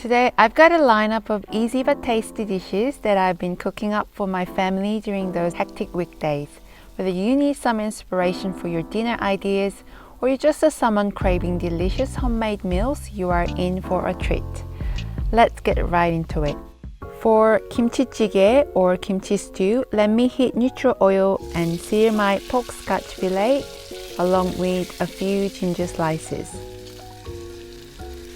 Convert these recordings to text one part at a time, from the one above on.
Today I've got a lineup of easy but tasty dishes that I've been cooking up for my family during those hectic weekdays. Whether you need some inspiration for your dinner ideas or you're just someone craving delicious homemade meals, you are in for a treat. Let's get right into it. For Kimchi Jjigae or Kimchi Stew, let me heat neutral oil and sear my pork scotch fillet along with a few ginger slices.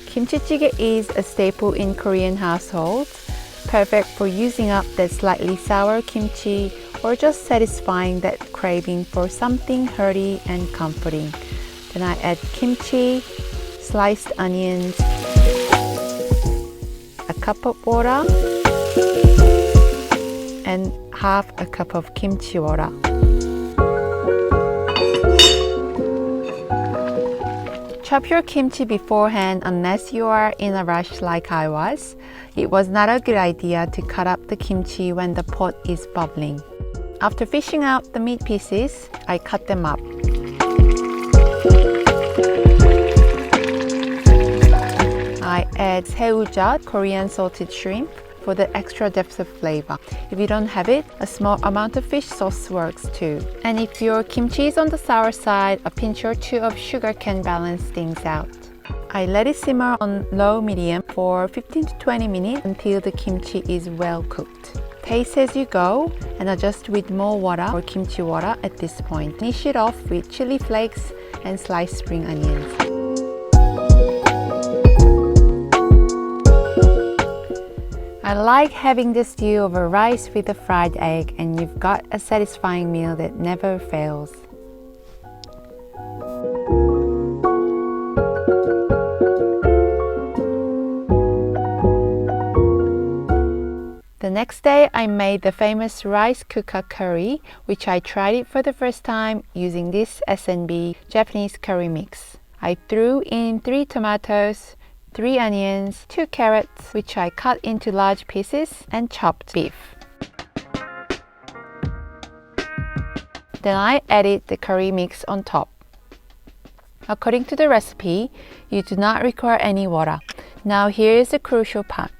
Kimchi Jjigae is a staple in Korean households, perfect for using up that slightly sour kimchi or just satisfying that craving for something hearty and comforting. Then I add kimchi, sliced onions, a cup of water, and half a cup of kimchi water. Chop your kimchi beforehand unless you are in a rush like I was. It was not a good idea to cut up the kimchi when the pot is bubbling. After fishing out the meat pieces, I cut them up. I add Saeujeot, Korean salted shrimp, for the extra depth of flavor. If you don't have it, a small amount of fish sauce works too. And if your kimchi is on the sour side, a pinch or two of sugar can balance things out. I let it simmer on low-medium for 15 to 20 minutes until the kimchi is well cooked. Taste as you go and adjust with more water or kimchi water at this point. Finish it off with chili flakes and sliced spring onions. I like having this stew over rice with a fried egg, and you've got a satisfying meal that never fails. The next day I made the famous rice cooker curry, which I tried it for the first time using this S&B Japanese curry mix. I threw in 3 tomatoes, 3 onions, 2 carrots, which I cut into large pieces, and chopped beef. Then I added the curry mix on top. According to the recipe, you do not require any water. Now here is the crucial part.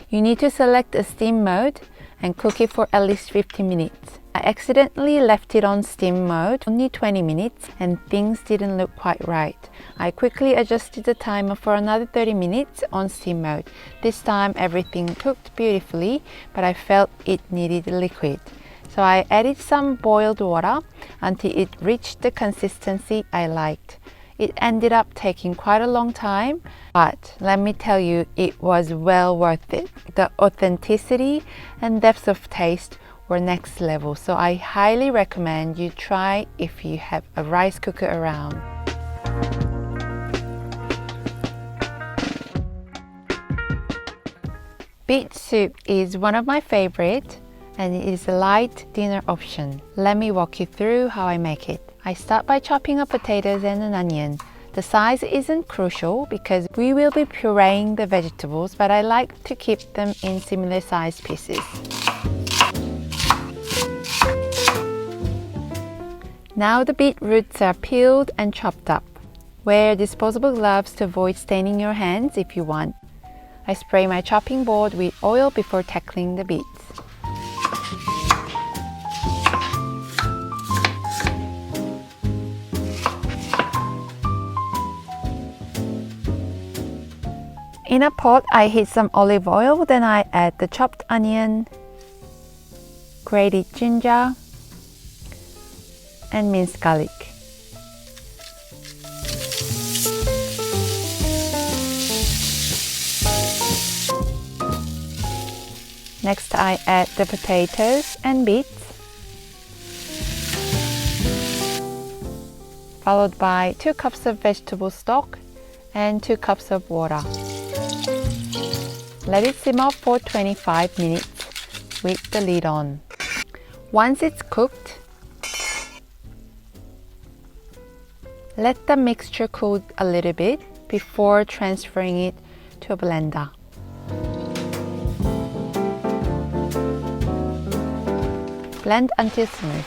You need to select a steam mode and cook it for at least 15 minutes. I accidentally left it on steam mode only 20 minutes and things didn't look quite right. I quickly adjusted the timer for another 30 minutes on steam mode. This time everything cooked beautifully, but I felt it needed liquid. So I added some boiled water until it reached the consistency I liked. It ended up taking quite a long time, but let me tell you, it was well worth it. The authenticity and depth of taste were next level, so I highly recommend you try if you have a rice cooker around. Beet soup is one of my favorite, and it is a light dinner option. Let me walk you through how I make it. I start by chopping up potatoes and an onion. The size isn't crucial because we will be pureeing the vegetables, but I like to keep them in similar sized pieces. Now the beetroots are peeled and chopped up. Wear disposable gloves to avoid staining your hands if you want. I spray my chopping board with oil before tackling the beets. In a pot, I heat some olive oil, then I add the chopped onion, grated ginger, and minced garlic. Next, I add the potatoes and beets, followed by 2 cups of vegetable stock and 2 cups of water. Let it simmer for 25 minutes with the lid on. Once it's cooked, let the mixture cool a little bit before transferring it to a blender. Blend until smooth.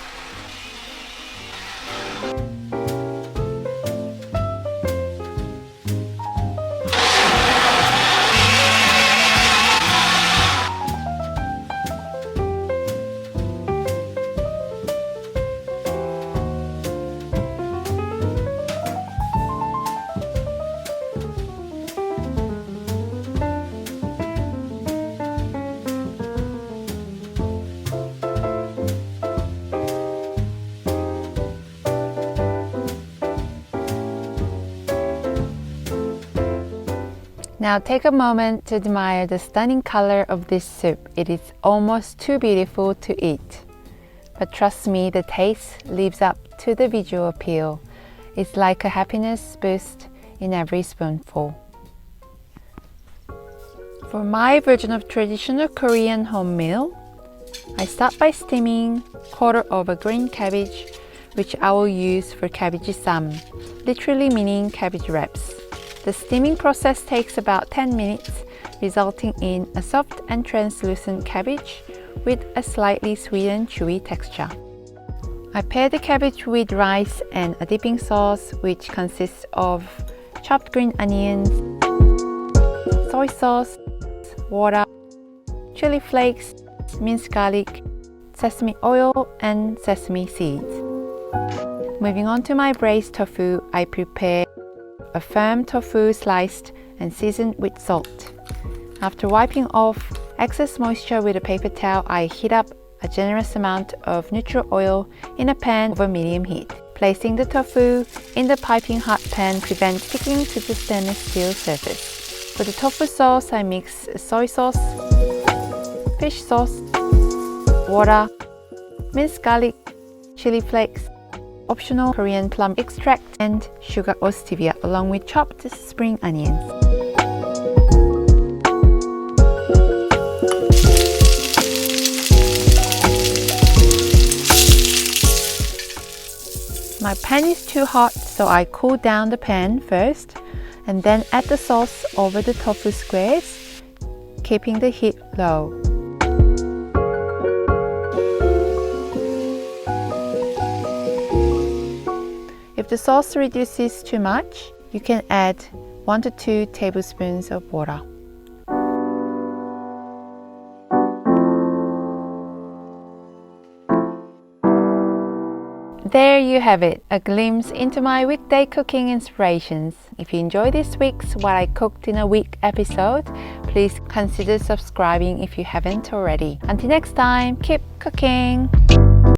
Now take a moment to admire the stunning color of this soup. It is almost too beautiful to eat. But trust me, the taste lives up to the visual appeal. It's like a happiness boost in every spoonful. For my version of traditional Korean home meal, I start by steaming quarter of a green cabbage, which I will use for cabbage sam, literally meaning cabbage wraps. The steaming process takes about 10 minutes, resulting in a soft and translucent cabbage with a slightly sweet and chewy texture. I pair the cabbage with rice and a dipping sauce, which consists of chopped green onions, soy sauce, water, chili flakes, minced garlic, sesame oil, and sesame seeds. Moving on to my braised tofu, I prepare a firm tofu sliced and seasoned with salt. After wiping off excess moisture with a paper towel, I heat up a generous amount of neutral oil in a pan over medium heat. Placing the tofu in the piping hot pan prevents sticking to the stainless steel surface. For the tofu sauce, I mix soy sauce, fish sauce, water, minced garlic, chili flakes, optional Korean plum extract, and sugar or stevia, along with chopped spring onions. My pan is too hot, so I cool down the pan first and then add the sauce over the tofu squares, keeping the heat low. If the sauce reduces too much, you can add 1 to 2 tablespoons of water. There you have it, a glimpse into my weekday cooking inspirations. If you enjoyed this week's What I Cooked in a Week episode, please consider subscribing if you haven't already. Until next time, keep cooking!